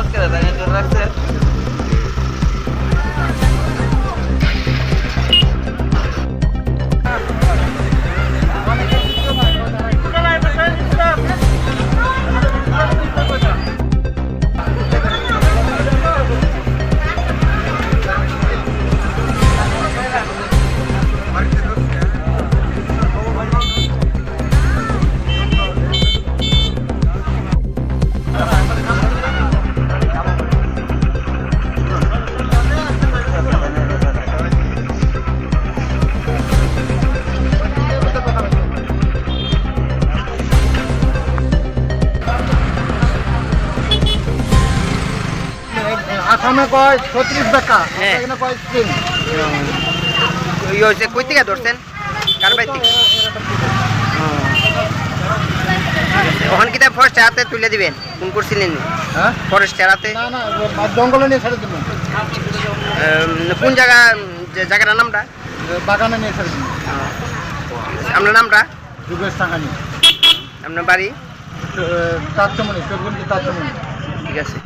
আওয়াজ করে তাই জোর রাখছে। আসামে কয় 36 টাকা, হ্যাঁ। এখানে কয় 3। ইয়ে হচ্ছে কই থেকে ধরছেন? কার বাড়ি থেকে? ওখান কি ফরেস্ট হাতে তুলে দিবেন? কোন করছিলেন? হ্যাঁ? ফরেস্ট হাতে? না না, জঙ্গলে নিয়ে ছেড়ে দিবেন। কোন জায়গা, জায়গাটার নামটা? বাগানে নিয়ে ছেড়ে দিবেন। আপনার নামটা? যুগেশ সাহানি, আপনার বাড়ি? চারচমনি, চৌগুন্দি চারচমনি। ঠিক আছে।